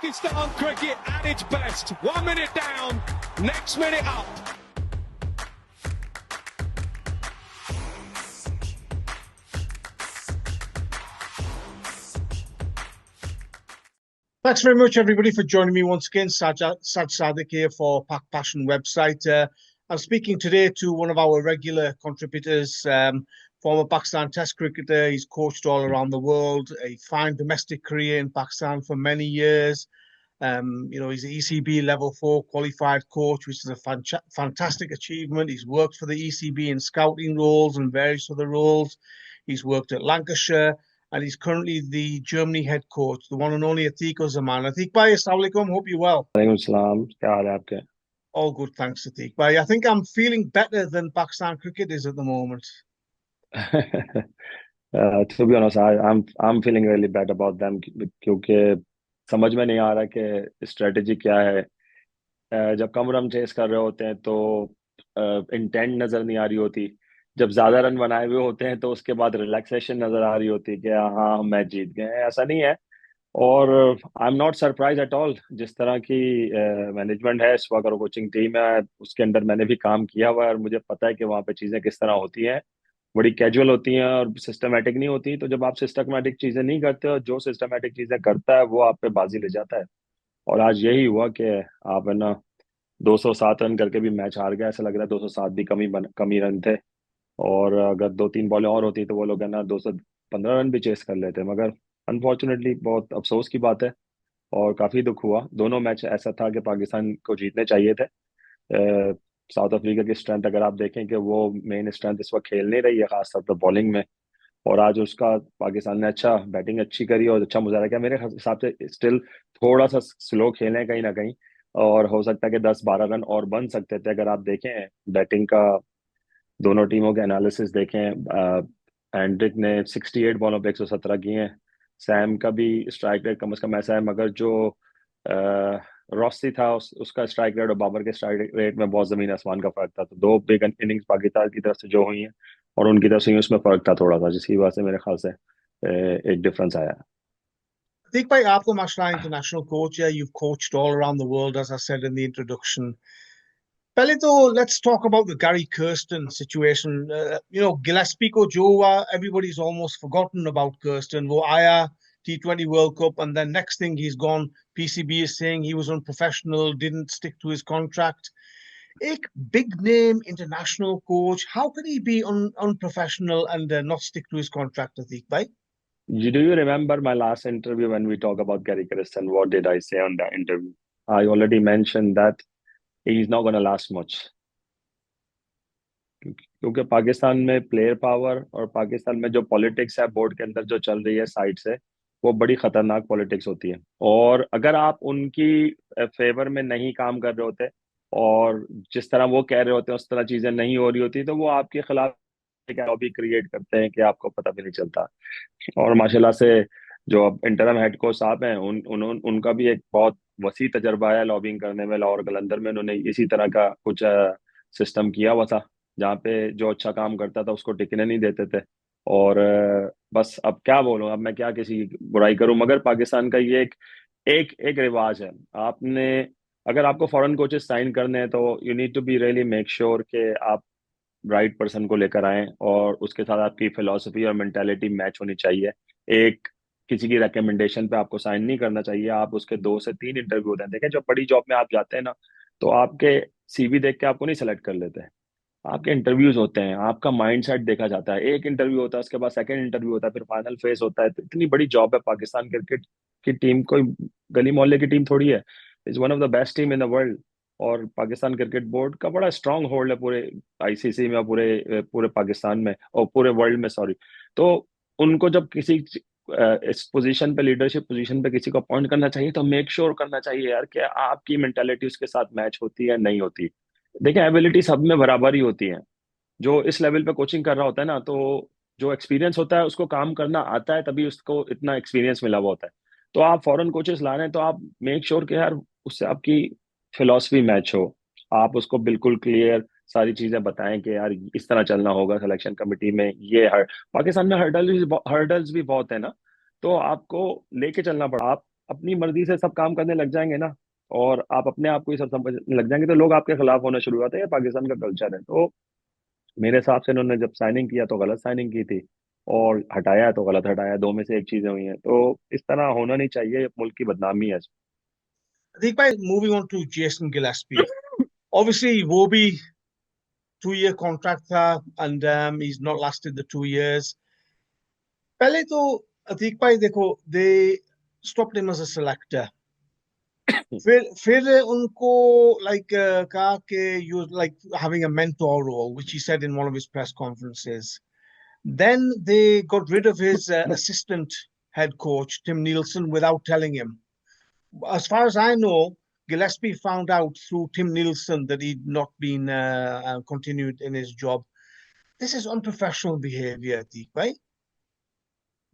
Pakistan cricket at its best. 1 minute down, next minute up. Thanks very much, everybody, for joining me once again. Saj Sadiq here for Pak Passion website. I'm speaking today to one of our regular contributors, former Pakistan Test cricketer. He's coached all around the world, a fine domestic career in Pakistan for many years. He's an ECB level 4 qualified coach, which is a fantastic achievement. He's worked for the ECB in scouting roles and various other roles. He's worked at Lancashire, and he's currently the Germany head coach, the one and only Atiq Zaman. Atiq bhai, assalamu alaikum. Hope you're well. वालेकुम सलाम, क्या हाल है आपके? All good, thanks, Atiq bhai. I think I'm feeling better than Pakistan cricket is at the moment. To be honest, I'm feeling really bad about them क्योंकि समझ में नहीं आ रहा कि स्ट्रेटजी क्या है। जब कम रन चेस कर रहे होते हैं तो इंटेंट नजर नहीं आ रही होती। जब ज्यादा रन बनाए हुए होते हैं तो उसके बाद रिलैक्सेशन नजर आ रही होती है कि हाँ हम मैच जीत गए हैं। ऐसा नहीं है। और I am not surprise at all. जिस तरह की मैनेजमेंट है इस वक्त और कोचिंग टीम है उसके अंदर मैंने भी काम किया हुआ है और मुझे पता है कि वहाँ पे चीज़ें किस तरह होती हैं। बड़ी कैजुअल होती हैं और सिस्टमेटिक नहीं होती। तो जब आप सिस्टमेटिक चीज़ें नहीं करते और जो सिस्टमेटिक चीज़ें करता है वो आप पे बाजी ले जाता है। और आज यही हुआ कि आप है ना 207 रन करके भी मैच हार गए। ऐसा लग रहा है 207 भी कमी रन थे। और अगर दो तीन बॉलें और होती तो वो लोग है ना 215 रन भी चेस कर लेते। मगर अनफॉर्चुनेटली बहुत अफसोस की बात है और काफी दुख हुआ। दोनों मैच ऐसा था कि पाकिस्तान को जीतने चाहिए थे। साउथ अफ्रीका की स्ट्रेंथ अगर आप देखें कि वो मेन स्ट्रेंथ इस वक्त खेल नहीं रही है, खासतौर पर बॉलिंग में। और आज उसका पाकिस्तान ने अच्छा बैटिंग अच्छी करी और अच्छा मुजाहरा किया। मेरे हिसाब से स्टिल थोड़ा सा स्लो खेले हैं कहीं ना कहीं। और हो सकता है कि 10-12 रन और बन सकते थे अगर आप देखें बैटिंग का। दोनों टीमों के एनालिसिस देखें। एंड्रिक ने 68 बॉलों पे 117 किए हैं। सैम का भी स्ट्राइक रेट कम से कम ऐसा है। मगर जो रॉस्सी था उसका स्ट्राइक रेट और बाबर के स्ट्राइक रेट में बहुत जमीन आसमान का फर्क था। तो दो बिग इनिंग्स पाकिस्तान की तरफ से जो हुई हैं और उनकी तरफ से हुई उसमें फर्क था थोड़ा सा, जिसकी वजह से मेरे ख्याल से एक डिफरेंस आया। Atiq bhai, आपको माशाल्लाह international coach है. You've coached all around the world, as I said in the introduction. पहले तो let's talk about the Gary Kirsten situation. Gillespie को जो हुआ, everybody's almost forgotten about Kirsten. वो आया T20 World Cup, and then next thing he's gone. PCB is saying he was unprofessional, didn't stick to his contract. A big name international coach, how can he be unprofessional and not stick to his contract, Atiq bhai? Do you remember my last interview when we talk about Gary Kirsten? What did I say on that interview? I already mentioned that he's not going to last much. क्योंकि पाकिस्तान में player power और पाकिस्तान में जो politics है board के अंदर जो चल रही है साइड से, वो बड़ी खतरनाक पॉलिटिक्स होती है। और अगर आप उनकी फेवर में नहीं काम कर रहे होते और जिस तरह वो कह रहे होते हैं उस तरह चीजें नहीं हो रही होती तो वो आपके खिलाफ एक लॉबी क्रिएट करते हैं कि आपको पता भी नहीं चलता। और माशाल्लाह से जो अब इंटरम हेड कोच साहब हैं उनका भी एक बहुत वसी तजर्बा है लॉबिंग करने में। लाहौर कलंदर में उन्होंने इसी तरह का कुछ सिस्टम किया हुआ था जहाँ पे जो अच्छा काम करता था उसको टिकने नहीं देते थे। और बस अब क्या बोलूं, अब मैं क्या किसी की बुराई करूं। मगर पाकिस्तान का ये एक एक एक रिवाज है। आपने अगर आपको फॉरेन कोचेस साइन करने हैं तो you need to be really make sure कि आप राइट पर्सन को लेकर आए और उसके साथ आपकी फिलॉसफी और मेंटालिटी मैच होनी चाहिए। एक किसी की रिकमेंडेशन पे आपको साइन नहीं करना चाहिए। आप उसके 2 से 3 इंटरव्यू होते हैं। देखें जब बड़ी जॉब में आप जाते हैं ना तो आपके सीवी देख के आपको नहीं सेलेक्ट कर लेते। आपके इंटरव्यूज होते हैं, आपका माइंडसेट देखा जाता है। एक इंटरव्यू होता है, उसके बाद सेकंड इंटरव्यू होता है, फिर फाइनल फेज होता है। तो इतनी बड़ी जॉब है। पाकिस्तान क्रिकेट की टीम कोई गली मोहल्ले की टीम थोड़ी है। Is one of the best team in the world. और पाकिस्तान क्रिकेट बोर्ड का बड़ा स्ट्रांग होल्ड है पूरे आईसीसी में, पूरे पूरे पाकिस्तान में और पूरे वर्ल्ड में, सॉरी। तो उनको जब किसी इस पोजीशन पे, लीडरशिप पोजीशन पे किसी को अपॉइंट करना चाहिए तो मेक श्योर करना चाहिए यार कि आपकी मेंटालिटी उसके साथ मैच होती है नहीं होती। देखिए एबिलिटी सब में बराबर ही होती है। जो इस लेवल पे कोचिंग कर रहा होता है ना तो जो एक्सपीरियंस होता है उसको काम करना आता है तभी उसको इतना एक्सपीरियंस मिला हुआ होता है। तो आप फॉरेन कोचेस ला रहे हैं तो आप मेक श्योर कि यार उससे आपकी फिलॉसफी मैच हो। आप उसको बिल्कुल क्लियर सारी चीजें बताएं कि यार इस तरह चलना होगा सिलेक्शन कमेटी में। ये पाकिस्तान में हर्डल्स भी बहुत है ना। तो आपको लेके चलना पड़ा। आप अपनी मर्जी से सब काम करने लग जाएंगे ना, और आप अपने आप को ही सब समझने लग जाएंगे, तो लोग आपके खिलाफ होना शुरू हो जाते हैं। ये पाकिस्तान का कल्चर है। तो मेरे हिसाब से इन्होंने जब साइनिंग किया तो गलत साइनिंग की थी, और हटाया है तो गलत हटाया है। दो में से एक चीजें हुई हैं, तो इस तरह होना नहीं चाहिए, ये मुल्क की बदनामी है। Atik bhai, moving on to Jason Gillespie. Obviously, वो भी 2 year contract था, and he's not lasted the 2 years. पहले तो अतीक भाई देखो, they stopped him as a selector. फिर उनको लाइक कहा कि you like having a mentor role, which he said in one of his press conferences. Then they got rid of his assistant head coach, Tim Nielsen, without telling him. As far as I know, Gillespie found out through Tim Nielsen that he'd not been continued in his job. This is unprofessional behavior, Deep, right?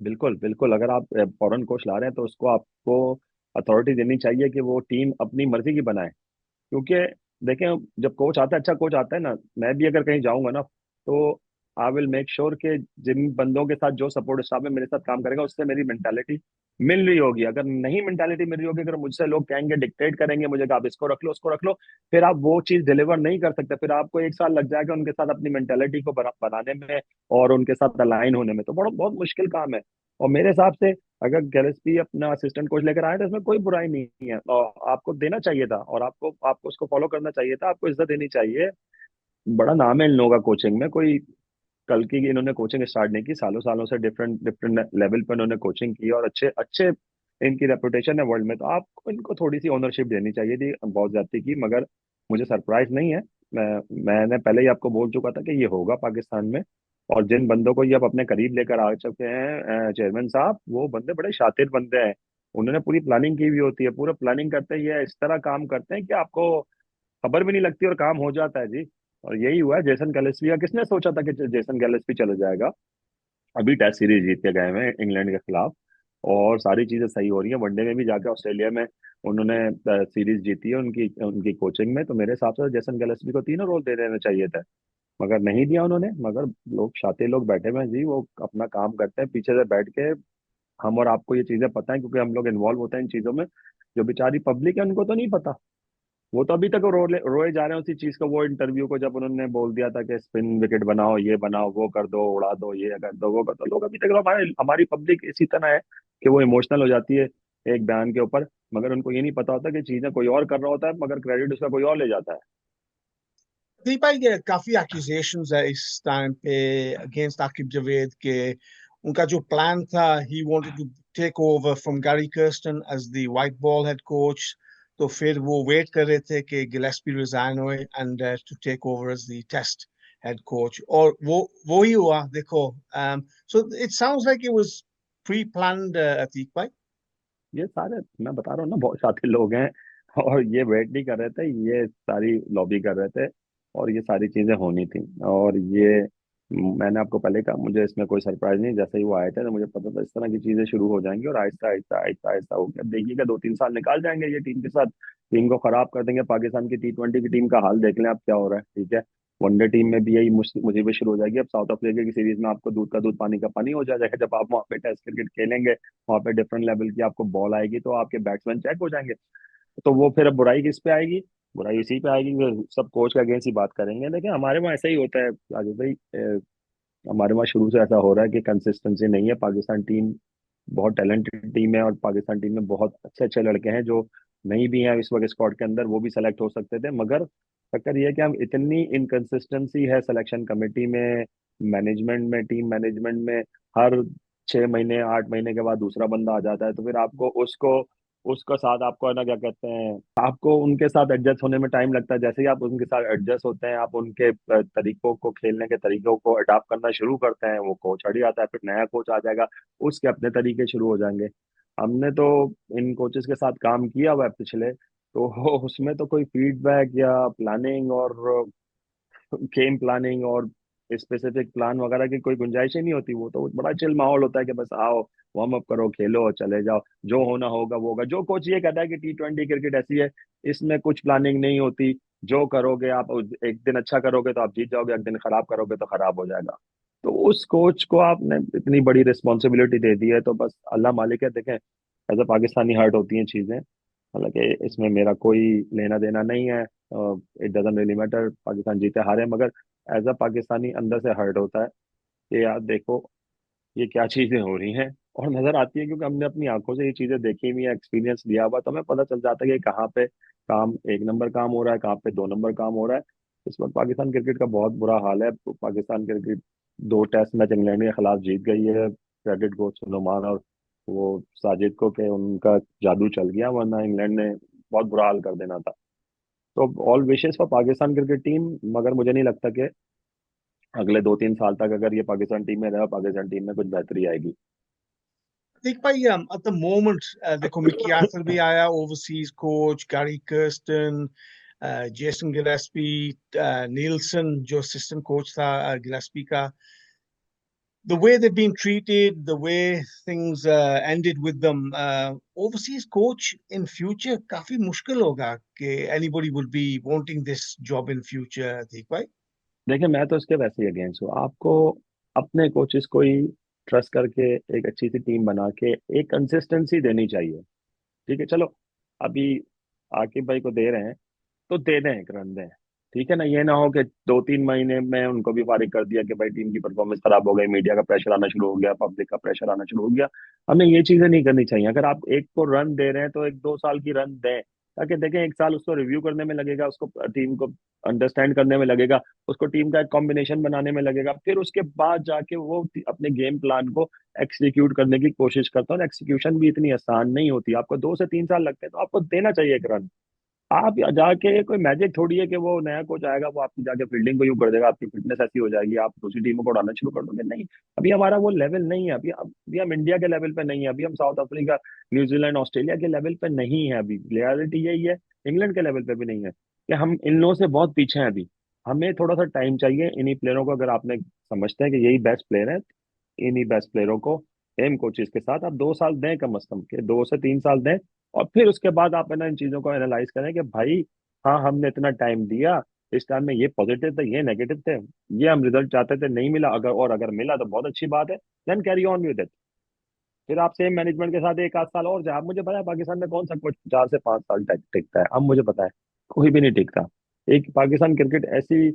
बिल्कुल बिल्कुल, अगर आप foreign coach ला रहे हैं तो उसको आपको authority देनी चाहिए कि वो टीम अपनी मर्जी की बनाए। क्योंकि देखें, जब कोच आता है, अच्छा कोच आता है ना, मैं भी अगर कहीं जाऊंगा ना, तो आई विल मेक श्योर कि जिन बंदों के साथ जो सपोर्ट स्टाफ में मेरे साथ काम करेगा उससे मेरी मेंटालिटी मिल रही होगी। अगर नहीं मेंटालिटी मिल रही होगी, अगर मुझसे लोग कहेंगे, डिक्टेट करेंगे मुझे कि आप इसको रख लो उसको रख लो, फिर आप वो चीज डिलीवर नहीं कर सकते। फिर आपको 1 साल लग जाएगा उनके साथ अपनी मेंटालिटी को बनाने में और उनके साथ अलाइन होने में, तो बड़ा बहुत मुश्किल काम है। और मेरे हिसाब से अगर गैलेस्पी अपना असिस्टेंट कोच लेकर आए तो इसमें कोई बुराई नहीं है, और आपको देना चाहिए था, और आपको आपको उसको फॉलो करना चाहिए था, आपको इज्जत देनी चाहिए। बड़ा नाम है इन लोगों का कोचिंग में, कोई कल की इन्होंने कोचिंग स्टार्ट नहीं की, सालों सालों से डिफरेंट डिफरेंट लेवल पर इन्होंने कोचिंग की, और अच्छे अच्छे इनकी रेपुटेशन है वर्ल्ड में। तो आपको इनको थोड़ी सी ओनरशिप देनी चाहिए थी, बहुत ज्यादा की। मगर मुझे सरप्राइज नहीं है, मैंने पहले ही आपको बोल चुका था कि ये होगा पाकिस्तान में। और जिन बंदों को ये आप अपने करीब लेकर आ चुके हैं चेयरमैन साहब, वो बंदे बड़े शातिर बंदे हैं। उन्होंने पूरी प्लानिंग की हुई होती है, पूरा प्लानिंग करते ही इस तरह काम करते हैं कि आपको खबर भी नहीं लगती और काम हो जाता है जी। और यही हुआ है जेसन गैलेस्पी का। किसने सोचा था कि जेसन गैलेस्पी चला जाएगा? अभी टेस्ट सीरीज जीत के गए हैं इंग्लैंड के खिलाफ, और सारी चीजें सही हो रही हैं। वनडे में भी जाके ऑस्ट्रेलिया में उन्होंने सीरीज जीती है उनकी उनकी कोचिंग में। तो मेरे हिसाब से जेसन गैलेस्पी को तीनों रोल दे देने चाहिए थे, मगर नहीं दिया उन्होंने। मगर लोग शातिर लोग बैठे हुए हैं जी, वो अपना काम करते हैं पीछे से बैठ के। हम और आपको ये चीजें पता है क्योंकि हम लोग इन्वॉल्व होते हैं इन चीजों में। जो बेचारी पब्लिक है उनको तो नहीं पता। वो तो अभी तक रोए जा रहे हैं उसी चीज को। वो इंटरव्यू को जब उन्होंने बोल दिया था कि स्पिन विकेट बनाओ, ये बनाओ, वो कर दो, उड़ा दो, ये कर दो, वो कर दो, लोग अभी तक, हमारे हमारी पब्लिक इसी तरह है कि वो इमोशनल हो जाती है एक बयान के ऊपर। मगर उनको ये नहीं पता होता कि चीजें कोई और कर रहा होता है, मगर क्रेडिट उसका कोई और ले जाता है। दीप भाई, ये काफी accusations है इस टाइम पे अगेंस्ट आकिब जावेद के उनका जो प्लान था, he wanted to take over from Gary Kirsten as the white ball head coach. तो फिर वो वेट कर रहे थे कि गिलेस्पी रिजाइन होए and to take over as the test head coach, और वो ही हुआ देखो. So it sounds like it was pre planned, Atiq भाई. ये सारे मैं बता रहा हूँ ना, बहुत शातिर लोग हैं, और ये वेट नहीं कर रहे थे, ये सारी लॉबी कर रहे थे, और ये सारी चीजें होनी थी। और ये मैंने आपको पहले कहा, मुझे इसमें कोई सरप्राइज नहीं। जैसे ही वो आए थे तो मुझे पता था इस तरह की चीजें शुरू हो जाएंगी, और आहिस्ता आहिस्ता आहिस्ता आहिस्ता हो गया। देखिएगा 2-3 साल निकाल जाएंगे ये टीम के साथ, टीम को खराब कर देंगे। पाकिस्तान की T20 की टीम का हाल देख लें आप क्या हो रहा है, ठीक है। वनडे टीम में भी यही मुसीबत शुरू हो जाएगी। अब साउथ अफ्रीका की सीरीज में आपको दूध का दूध पानी का पानी हो जाएगा। जब आप वहाँ पे टेस्ट क्रिकेट खेलेंगे, वहाँ पे डिफरेंट लेवल की आपको बॉल आएगी, तो आपके बैट्समैन चेक हो जाएंगे। तो वो फिर अब बुराई किस पे आएगी? बुराई इसी पे आएगी, वो सब कोच के अगेंस्ट ही बात करेंगे। लेकिन हमारे वहाँ ऐसा ही होता है राजू भाई, हमारे वहाँ शुरू से ऐसा हो रहा है कि कंसिस्टेंसी नहीं है। पाकिस्तान टीम बहुत टैलेंटेड टीम है, और पाकिस्तान टीम में बहुत अच्छे अच्छे लड़के हैं जो नहीं भी हैं इस वक्त स्क्वाड के अंदर, वो भी सेलेक्ट हो सकते थे। मगर चक्कर ये है कि हम इतनी इनकंसिस्टेंसी है सिलेक्शन कमेटी में, मैनेजमेंट में, टीम मैनेजमेंट में। हर 6 महीने 8 महीने के बाद दूसरा बंदा आ जाता है, तो फिर आपको उसको उसका साथ आपको है ना, क्या कहते हैं, आपको उनके साथ एडजस्ट होने में टाइम लगता है। जैसे ही आप उनके साथ एडजस्ट होते हैं, आप उनके तरीकों को, खेलने के तरीकों को अडाप्ट करना शुरू करते हैं, वो कोच हट जाता है, फिर नया कोच आ जाएगा, उसके अपने तरीके शुरू हो जाएंगे। हमने तो इन कोचेस के साथ काम किया हुआ है पिछले, तो उसमें तो कोई फीडबैक या प्लानिंग और गेम प्लानिंग और स्पेसिफिक प्लान वगैरह की कोई गुंजाइश ही नहीं होती। वो तो बड़ा चिल माहौल होता है कि बस आओ, वार्म अप करो, खेलो, चले जाओ, जो होना होगा वो होगा। जो कोच ये कहता है कि T20 क्रिकेट ऐसी है, इसमें कुछ प्लानिंग नहीं होती, जो करोगे आप, एक दिन अच्छा करोगे तो आप जीत जाओगे, एक दिन खराब करोगे तो खराब हो जाएगा। तो उस कोच को आपने इतनी बड़ी रिस्पॉन्सिबिलिटी दे दी है, तो बस अल्लाह मालिक है। देखें, एज अ पाकिस्तानी हर्ट होती हैं चीज़ें। हालांकि इसमें मेरा कोई लेना देना नहीं है, it doesn't really matter Pakistan जीते हारे, मगर एज अ पाकिस्तानी अंदर से हर्ट होता है कि यार देखो ये क्या चीजें हो रही हैं। और नजर आती है क्योंकि हमने अपनी आंखों से ये चीजें देखी हुई है, एक्सपीरियंस लिया हुआ, तो हमें पता चल जाता है कि कहाँ पे काम एक नंबर काम हो रहा है, कहाँ पे दो नंबर काम हो रहा है। इस वक्त पाकिस्तान क्रिकेट का बहुत बुरा हाल है। तो Pakistan cricket 2 test match England के खिलाफ जीत गई है, क्रेडिट गो सुलेमान और वो साजिद को कि उनका जादू चल गया, वरना इंग्लैंड ने बहुत बुरा हाल कर देना था। तो all wishes for Pakistan cricket team, मगर मुझे नहीं लगता कि अगले 2-3 साल तक अगर ये पाकिस्तान टीम में रहा, पाकिस्तान टीम में कुछ बेहतरी आएगी। देख भाई, at the moment, देखो मिकी आर्थर भी आया, overseas coach Gary Kirsten, Jason Gillespie, Nielsen जो असिस्टेंट कोच था गिलेस्पी का, the way they've been treated, the way things ended with them, overseas coach in future काफी मुश्किल होगा कि anybody would be wanting this job in future, ठीक भाई? देखिए मैं तो इसके वैसे ही अगेंस्ट हूँ। आपको अपने कोचेस को ही ट्रस्ट करके एक अच्छी सी टीम बना के एक कंसिस्टेंसी देनी चाहिए। ठीक है, चलो अभी आकिब भाई को दे रहे हैं तो दे दें, एक रन दें। ठीक है ना, ये ना हो कि 2-3 महीने में उनको भी फारिग कर दिया कि भाई टीम की परफॉर्मेंस खराब हो गई, मीडिया का प्रेशर आना शुरू हो गया, पब्लिक का प्रेशर आना शुरू हो गया। हमें ये चीजें नहीं करनी चाहिए। अगर आप एक को रन दे रहे हैं तो 1-2 साल की रन दें, ताकि देखें 1 साल उसको रिव्यू करने में लगेगा, उसको टीम को अंडरस्टैंड करने में लगेगा, उसको टीम का एक कॉम्बिनेशन बनाने में लगेगा, फिर उसके बाद जाके वो अपने गेम प्लान को एक्सिक्यूट करने की कोशिश करता है। और एक्सिक्यूशन भी इतनी आसान नहीं होती, आपको 2 से 3 साल लगते हैं, तो आपको देना चाहिए एक रन। आप जाके कोई मैजिक थोड़ी है कि वो नया कोच आएगा वो आपकी जाके फील्डिंग को यूं कर देगा, आपकी फिटनेस ऐसी हो जाएगी, आप दूसरी टीमों को उड़ाना शुरू कर दोगे। नहीं, अभी हमारा वो लेवल नहीं है। अभी हम इंडिया के लेवल पे नहीं है, अभी हम साउथ अफ्रीका, न्यूजीलैंड, ऑस्ट्रेलिया के लेवल पे नहीं है। अभी रियलिटी यही है, इंग्लैंड के लेवल पे भी नहीं है, कि हम इन लोगों से बहुत पीछे हैं अभी। हमें थोड़ा सा टाइम चाहिए इन्हीं प्लेयरों को। अगर आपने समझते हैं कि यही बेस्ट प्लेयर है, इन्हीं बेस्ट प्लेयरों को एम कोचेस के साथ आप 2 साल दें, कम से कम के 2 से 3 साल दें। और फिर उसके बाद आप है ना इन चीजों को एनालाइज करें कि भाई हाँ हमने इतना टाइम दिया, इस टाइम में ये पॉजिटिव थे, ये नेगेटिव थे, ये हम रिजल्ट चाहते थे, नहीं मिला, अगर और अगर मिला तो बहुत अच्छी बात है, then carry on with it. फिर आप सेम मैनेजमेंट के साथ 1 आध साल और जाए। आप मुझे पता है पाकिस्तान में कौन सा कोच 4 से 5 साल टिकता है, अब मुझे पता है कोई भी नहीं टिकता। एक पाकिस्तान क्रिकेट ऐसी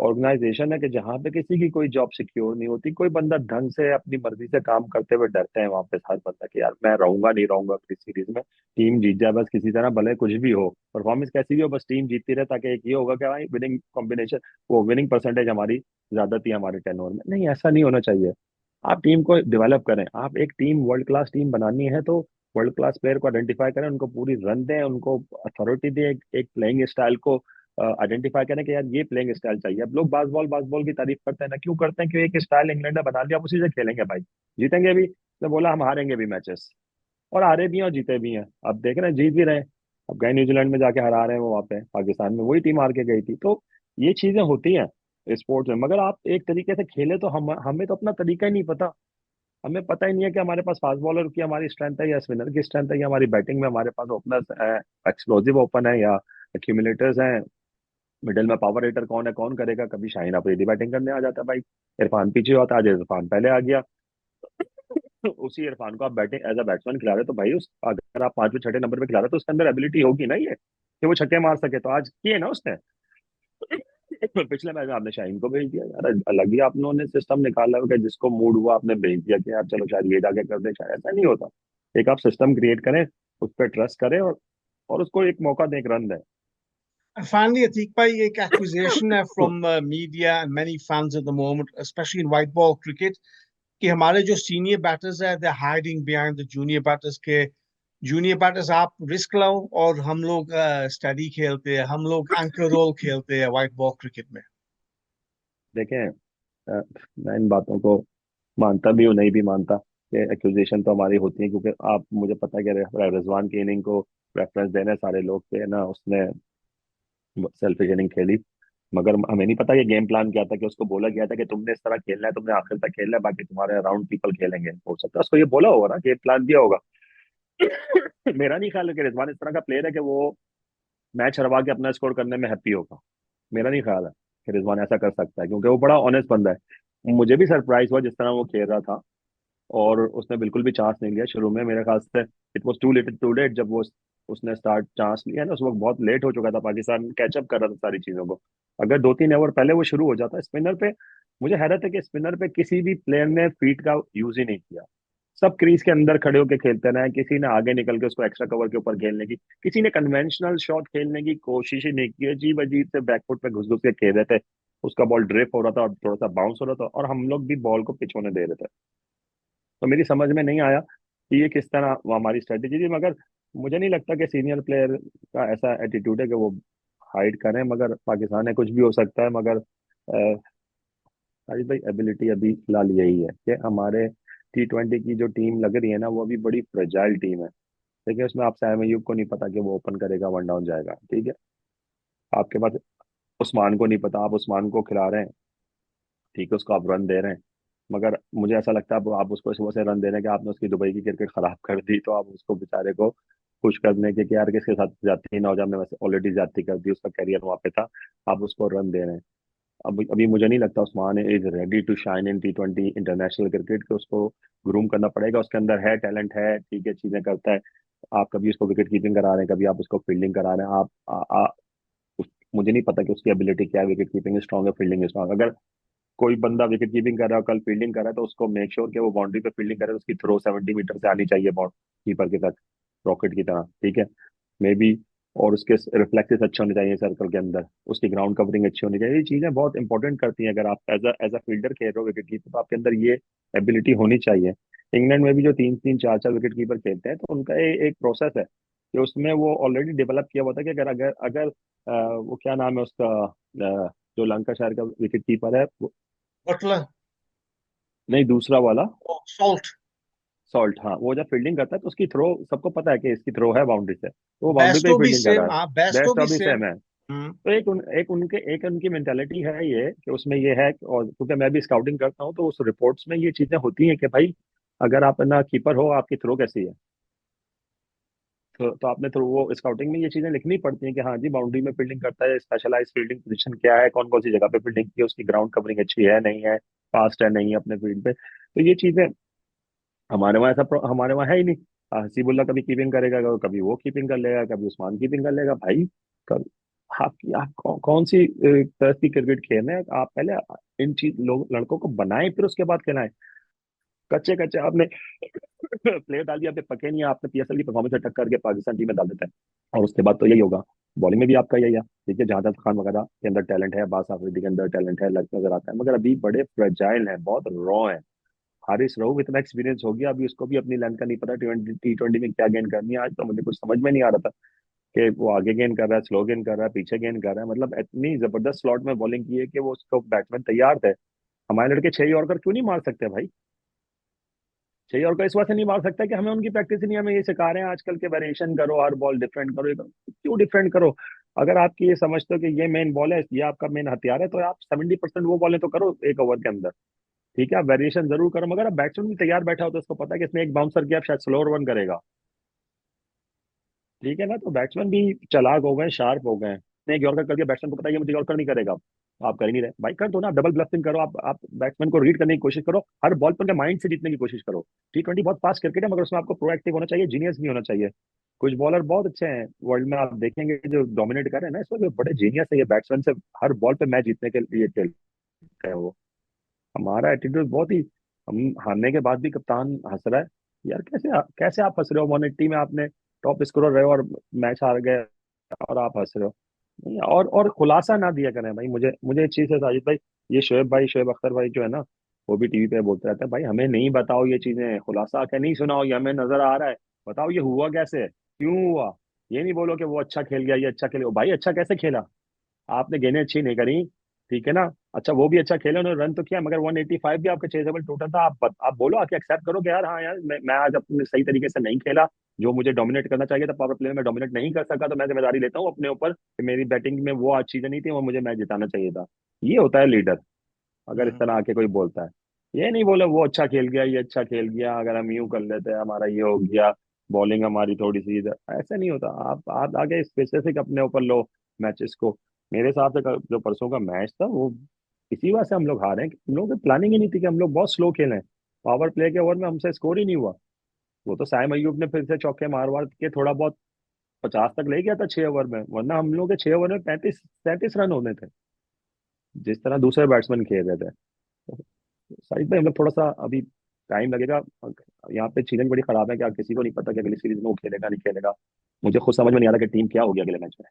ऑर्गेनाइजेशन है कि जहाँ पे किसी की कोई जॉब सिक्योर नहीं होती, कोई बंदा ढंग से अपनी मर्जी से काम करते हुए डरते हैं वहां पे हर बंदा कि यार मैं रहूंगा नहीं रहूंगा किस सीरीज में, टीम जीत जाए बस किसी तरह, भले कुछ भी हो, परफॉर्मेंस कैसी भी हो, बस टीम जीतती रहे, ताकि एक ये होगा कि भाई विनिंग कॉम्बिनेशन, वो विनिंग परसेंटेज हमारी ज्यादा थी हमारे टेनओवर में। नहीं, ऐसा नहीं होना चाहिए। आप टीम को डेवलप करें। आप एक टीम वर्ल्ड क्लास टीम बनानी है तो वर्ल्ड क्लास प्लेयर को आइडेंटिफाई करें, उनको पूरी रन दें, उनको अथॉरिटी दें, एक प्लेइंग स्टाइल को आइडेंटिफाई करें कि यार ये प्लेइंग स्टाइल चाहिए। अब लोग बास्केटबॉल की तारीफ करते हैं ना, क्यों करते हैं? कि एक स्टाइल इंग्लैंड ने बना लिया, आप उसी से खेलेंगे भाई, जीतेंगे भी। तो बोला हम हारेंगे भी मैचेस, और हारे भी हैं और जीते भी हैं। अब देख रहे हैं जीत भी रहे हैं। अब गए न्यूजीलैंड में जाके हरा रहे हैं वो, वहाँ पे पाकिस्तान में वही टीम हार के गई थी। तो ये चीजें होती हैं स्पोर्ट्स में। मगर आप एक तरीके से खेले तो हमें तो अपना तरीका ही नहीं पता। हमें पता ही नहीं है कि हमारे पास फास्ट बॉलर की हमारी स्ट्रेंथ है या स्पिनर की स्ट्रेंथ है, या हमारी बैटिंग में हमारे पास ओपनर्स है, एक्सप्लोसिव ओपन है या एक्यूमुलेटर्स हैं, मिडिल में पावर हिटर कौन है, कौन करेगा। कभी शाहीन अफरीदी बैटिंग करने आ जाता है भाई, इरफान पीछे होता है, आज इरफान पहले आ गया। उसी इरफान को आप बैटिंग एज अ बैट्समैन खिला रहे हो, तो भाई उस अगर आप 5वें 6ठे नंबर पे खिला रहे हो तो उसके अंदर एबिलिटी होगी ना ये, कि वो छक्के मार सके। तो आज किए ना उसने। पिछले मैच में आपने शाहीन को भेज दिया यार, अलग ही आप लोगों ने सिस्टम निकाला हो कि जिसको मूड हुआ आपने भेज दिया कि यार चलो शायद ये जाके कर दे। शायद ऐसा नहीं होता। एक आप सिस्टम क्रिएट करें, उस पर ट्रस्ट करें, और उसको एक मौका दें, एक रन दें। And finally, Atik bhai, एक accusation है from media and many fans at the moment, especially in white ball cricket, कि हमारे जो सीनियर बैटर्स है, they're hiding behind the junior batters, के जूनियर बैटर्स आप रिस्क लो और हम लोग स्टडी खेलते हैं, हम लोग एंकर रोल खेलते हैं व्हाइट बॉल क्रिकेट में। देखें, मैं इन बातों को मानता भी हूँ, नहीं भी मानता, कि एक्यूजेशन तो हमारी होती है, क्योंकि आप मुझे पता है कि रिजवान की इनिंग को रेफरेंस देने सारे लोग थे ना, उसने सेल्फिश इनिंग खेली। मगर हमें नहीं पता कि गेम प्लान क्या था, कि उसको बोला गया था कि तुमने इस तरह खेलना है, तुमने आखिर तक खेलना है, बाकी तुम्हारे अराउंड पीपल खेलेंगे। हो सकता है उसको ये बोला होगा ना, गेम प्लान दिया होगा। मेरा नहीं ख्याल है कि रिजवान इस तरह का प्लेयर है कि वो मैच हरवा के अपना स्कोर करने में हैप्पी होगा। मेरा नहीं ख्याल है कि रिजवान ऐसा कर सकता है, क्योंकि वो बड़ा ऑनेस्ट बंदा है। मुझे भी सरप्राइज हुआ जिस तरह वो खेल रहा था, और उसने बिल्कुल भी चांस नहीं लिया शुरू में। मेरे ख्याल से it was too late too late, जब वो उसने स्टार्ट चांस लिया ना, उस वक्त बहुत लेट हो चुका था, पाकिस्तान कैचअप कर रहा था सारी चीजों को। अगर 2-3 ओवर पहले वो शुरू हो जाता स्पिनर पे, मुझे हैरत है कि स्पिनर पे किसी भी प्लेयर ने फीट का यूज ही नहीं किया। सब क्रीज के अंदर खड़े होकर खेलते रहे, किसी ने आगे निकल के उसको एक्स्ट्रा कवर के ऊपर खेलने की, किसी ने कन्वेंशनल शॉट खेलने की कोशिश ही नहीं की। अजीब अजीब से बैकफुट पे घुस घुस के खेल रहे थे, उसका बॉल ड्रिप हो रहा था और थोड़ा सा बाउंस हो रहा था, और हम लोग भी बॉल को पिच होने दे रहे थे। तो मेरी समझ में नहीं आया कि ये किस तरह वो हमारी स्ट्रेटेजी थी। मगर मुझे नहीं लगता कि सीनियर प्लेयर का ऐसा एटीट्यूड है कि वो हाइड करें, मगर पाकिस्तान है, कुछ भी हो सकता है। मगर साजिद भाई, एबिलिटी अभी फिलहाल यही है कि हमारे T20 की जो टीम लग रही है ना, वो अभी बड़ी फ्रेजाइल टीम है। देखिए, उसमें आप सैम अयूब को नहीं पता कि वो ओपन करेगा, वन डाउन जाएगा, ठीक है। आपके पास उस्मान को नहीं पता, आप उस्मान को खिला रहे हैं, ठीक है, उसको आप रन दे रहे हैं। मगर मुझे ऐसा लगता है आप उसको सुबह से रन दे रहे हैं कि आपने उसकी दुबई की क्रिकेट खराब कर दी, तो आप उसको बेचारे को खुश करने के कि यार किसके साथ जाती नौजवान ने वैसे ऑलरेडी जाती कर दी, उसका करियर वहां पे था, आप उसको रन दे रहे हैं। अब अभी मुझे नहीं लगता Usman is ready to shine in T20 international cricket, के उसको ग्रूम करना पड़ेगा। उसके अंदर है, टैलेंट है, ठीक है, चीजें करता है। आप कभी उसको विकेट कीपिंग करा रहे हैं, कभी आप उसको फील्डिंग करा रहे हैं। आप मुझे नहीं पता कि उसकी एबिलिटी क्या है, विकेट कीपिंग स्ट्रांग है, फील्डिंग स्ट्रांग। अगर कोई बंदा विकेट कीपिंग कर रहा है, कल फील्डिंग कर रहा है, तो उसको मेक श्योर कि वो बाउंड्री पे फील्डिंग कर रहा है, उसकी थ्रो 70 मीटर से आनी चाहिए बाउंड कीपर के तक, रॉकेट की तरह, ठीक है, मे बी। और उसके रिफ्लेक्सेस अच्छे होने चाहिए सर्कल के अंदर, उसकी ग्राउंड कवरिंग अच्छी होनी चाहिए। ये चीजें बहुत इंपॉर्टेंट करती हैं। अगर आप एज अ फील्डर खेल रहे हो विकेट कीपर, तो आपके अंदर ये एबिलिटी होनी चाहिए। इंग्लैंड में भी जो 3-3 4-4 विकेट कीपर खेलते हैं, तो उनका एक प्रोसेस है कि उसमें वो ऑलरेडी डेवलप किया हुआ था कि अगर अगर अगर वो क्या नाम है उसका, जो लंकाशायर का विकेट कीपर है, बटलर। नहीं, दूसरा वाला, सॉल्ट। सॉल्ट, हाँ, वो जब फील्डिंग करता है तो उसकी थ्रो सबको पता है कि इसकी थ्रो है बाउंड्री से, तो वो बाउंड्री पे ही बेस्टो भी फील्डिंग कर रहा सेम, है। हाँ, बेस्टो बेस्ट भी अभी सेम। सेम है। तो एक उनकी मेंटालिटी है ये कि उसमें ये है। और क्योंकि मैं भी स्काउटिंग करता हूँ, तो उस रिपोर्ट्स में ये चीजें होती हैं कि भाई, अगर आप ना कीपर हो, आपकी थ्रो कैसी है। तो आपने थ्रो, वो स्काउटिंग में ये चीजें लिखनी पड़ती हैं कि हाँ जी, बाउंड्री में फील्डिंग करता है, स्पेशलाइज फील्डिंग पोजीशन क्या है, कौन कौन सी जगह पे फील्डिंग की है, उसकी ग्राउंड कवरिंग अच्छी है नहीं है, फास्ट है नहीं है अपने फील्ड पे। तो ये चीजें हमारे वहाँ है ही नहीं। हसीबुल्ला कभी कीपिंग करेगा, कभी वो कीपिंग कर लेगा, कभी उस्मान कीपिंग कर लेगा, भाई। कभी आप कौन सी तरह की क्रिकेट खेल रहे हैं आप? पहले इन चीज लोग लड़कों को बनाएं, फिर उसके बाद खिलाएं। कच्चे कच्चे आपने प्लेयर डाल दिया, आपके पके नहीं है, आपने PSL की परफॉर्मेंस अटक करके पाकिस्तान टीम में डाल देता है, और उसके बाद तो यही होगा। बॉलिंग में भी आपका यही है, ठीक है, जहां खान वगैरह के अंदर टैलेंट है, बास आफरीदी के अंदर टैलेंट है, लग नजर आता है, मगर अभी बड़े फ्रेजाइल हैं, बहुत रॉ है। हारिस रऊफ इतना एक्सपीरियंस हो गया, अभी उसको भी अपनी लाइन का नहीं पता T20 में क्या गेन करनी है। आज तो मुझे कुछ समझ में नहीं आ रहा था कि वो आगे गेन कर रहा है, स्लो गेन कर रहा है, पीछे गेन कर रहा है। मतलब इतनी जबरदस्त स्लॉट में बॉलिंग की है कि वो उसको बैट्समैन तैयार थे। हमारे लड़के 6 यॉर्कर क्यों नहीं मार सकते भाई? 6 यॉर्कर इस वजह से नहीं मार सकता कि हमें उनकी प्रैक्टिस नहीं, हमें ये सिखा रहे हैं आजकल के, वेरिएशन करो, हर बॉल डिफरेंट करो, ये करो। क्यों डिफरेंट करो? अगर आपकी ये समझते हो कि ये मेन बॉल है, ये आपका मेन हथियार है, तो आप 70% वो बॉलें तो करो एक ओवर के अंदर, ठीक है। आप वेरिएशन जरूर करो, मगर अब बैट्समैन भी तैयार बैठा हो तो उसको पता है कि इसमें एक बाउंसर किया, आप शायद स्लोअर वन करेगा, ठीक है ना। तो बैट्समैन भी चालाक हो गए, शार्प हो गए। इसने एक यॉर्कर कर दिया, बैट्समैन को पता है ये मुझे यॉर्कर नहीं करेगा, आप कर ही नहीं रहे भाई। कर दो ना, डबल ब्लफिंग करो, आप बैट्समैन को रीड करने की कोशिश करो, हर बॉल पर उनके माइंड से जीतने की कोशिश करो। T20 बहुत फास्ट क्रिकेट है, मगर उसमें आपको प्रोएक्टिव होना चाहिए, जीनियस नहीं होना चाहिए। कुछ बॉलर बहुत अच्छे हैं वर्ल्ड में, आप देखेंगे जो डोमिनेट कर रहे हैं ना, इसमें जो बड़े जीनियस है, ये बैट्समैन से हर बॉल पे मैच जीतने के लिए खेलते हैं वो। हमारा एटीट्यूड बहुत ही, हम हारने के बाद भी कप्तान हंस रहा है। यार कैसे कैसे आप हंस रहे हो? 180 में आपने टॉप स्कोरर रहे हो और मैच हार गए, और आप हंस रहे हो? नहीं, और खुलासा ना दिया करें भाई। मुझे मुझे एक चीज है साजिद भाई, ये शोएब अख्तर भाई जो है ना, वो भी टीवी पे बोलते रहते हैं, भाई हमें नहीं बताओ ये चीजें, खुलासा क्या नहीं सुनाओ, ये हमें नजर आ रहा है, बताओ ये हुआ कैसे, क्यों हुआ। ये नहीं बोलो कि वो अच्छा खेल गया, ये अच्छा खेल गया। भाई अच्छा कैसे खेला? आपने गेंदें अच्छी नहीं करी, ठीक है ना। अच्छा, वो भी अच्छा खेले, उन्होंने रन तो किया, मगर 185 भी आपका चेजेबल टोटल था। आप बोलो, आके एक्सेप्ट करो कि यार हाँ यार, मैं आज अपने सही तरीके से नहीं खेला, जो मुझे डोमिनेट करना चाहिए था पावर प्ले में डोमिनेट नहीं कर सका, तो मैं जिम्मेदारी लेता हूँ अपने ऊपर कि मेरी बैटिंग में वो आज चीजें नहीं थी, वो मुझे मैच जिताना चाहिए था। ये होता है लीडर, अगर इस हम्म। तरह आके कोई बोलता है। ये नहीं बोले वो अच्छा खेल गया, ये अच्छा खेल गया, अगर हम यूं कर लेते हैं हमारा ये हो गया, बॉलिंग हमारी थोड़ी सी इधर, ऐसा नहीं होता। आप आगे स्पेसिफिक अपने ऊपर लो मैचेस को। मेरे हिसाब से जो परसों का मैच था, वो इसी वजह से हम लोग हारे हैं कि हम लोगों की प्लानिंग ही नहीं थी, कि हम लोग बहुत स्लो खेले, पावर प्ले के ओवर में हमसे स्कोर ही नहीं हुआ। वो तो सैम अयूब ने फिर से चौके मार मार के थोड़ा बहुत 50 तक ले गया था 6 ओवर में, वरना हम लोग के 6 ओवर में 35-37 रन होने थे जिस तरह दूसरे बैट्समैन खेल रहे थे। तो साइड पे हम लोग थोड़ा सा अभी टाइम लगेगा। यहाँ पे चीजें बड़ी खराब है, क्या किसी को नहीं पता कि अगली सीरीज में वो खेलेगा नहीं खेलेगा। मुझे खुद समझ में नहीं आ रहा कि टीम क्या होगी अगले मैच में।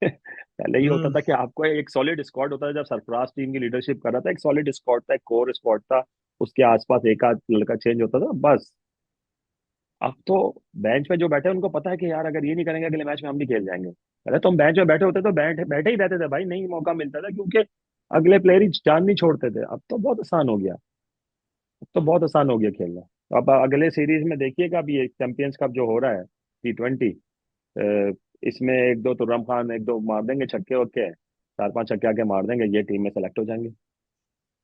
पहले ये होता हम्म। था कि आपको एक सॉलिड स्क्वाड होता था, जब सरफराज टीम की लीडरशिप कर रहा था, एक सॉलिड स्क्वाड था, एक कोर स्क्वाड था, उसके आसपास एक आध लड़का चेंज होता था बस। अब तो बेंच पे जो बैठे हैं उनको पता है कि यार अगर ये नहीं करेंगे अगले मैच में हम भी खेल जाएंगे। पहले तो हम बेंच में बैठे होते तो बैठे बैठे ही रहते थे भाई, नहीं मौका मिलता था क्योंकि अगले प्लेयर ही जान नहीं छोड़ते थे। अब तो बहुत आसान हो गया, अब तो बहुत आसान हो गया खेलना। तो अब अगले सीरीज में देखिएगा, अभी ये चैंपियंस कप जो हो रहा है T20, इसमें एक दो तुर्रम खान एक दो मार देंगे छक्के वक्के, 4-5 छक्के आके मार देंगे, ये टीम में सेलेक्ट हो जाएंगे।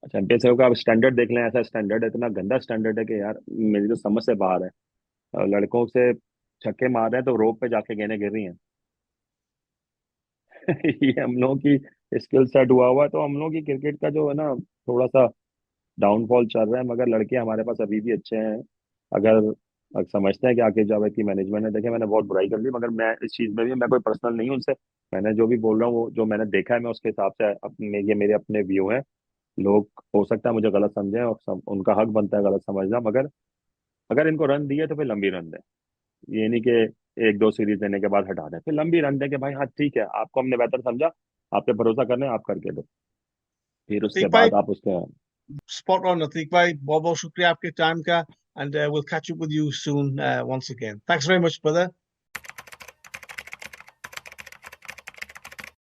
चैंपियंस का अब स्टैंडर्ड देख लें, ऐसा स्टैंडर्ड है, इतना गंदा स्टैंडर्ड है कि यार मेरी तो समझ से बाहर है। लड़कों से छक्के मार रहे हैं तो रोप पे जाके गेंदें गिर रही हैं। ये हम लोगों की स्किल सेट हुआ हुआ है, तो हम लोग की क्रिकेट का जो है ना थोड़ा सा डाउनफॉल चल रहा है, मगर लड़के हमारे पास अभी भी अच्छे हैं। अगर अगर समझते हैं कि आके जावेद की मैनेजमेंट है, देखिए मैंने बहुत बुराई कर ली मगर मैं इस चीज में भी, मैं कोई पर्सनल नहीं हूं उनसे। मैंने जो भी बोल रहा हूँ वो जो मैंने देखा है मैं उसके हिसाब से अपने, ये मेरे अपने व्यू हैं। लोग हो सकता है मुझे गलत समझें और उनका हक बनता है गलत समझना, मगर अगर इनको रन दिए तो फिर लंबी रन दें। ये नहीं कि एक दो सीरीज देने के बाद हटा दें, फिर लंबी रन दें कि भाई हाँ ठीक है आपको हमने बेहतर समझा, आप पे भरोसा करने आप करके दो, फिर उसके अतीक भाई, बाद आप उसके। spot on, Atik भाई, बहुत बहुत शुक्रिया आपके टाइम का, and we'll catch up with you soon once again. Thanks very much, brother.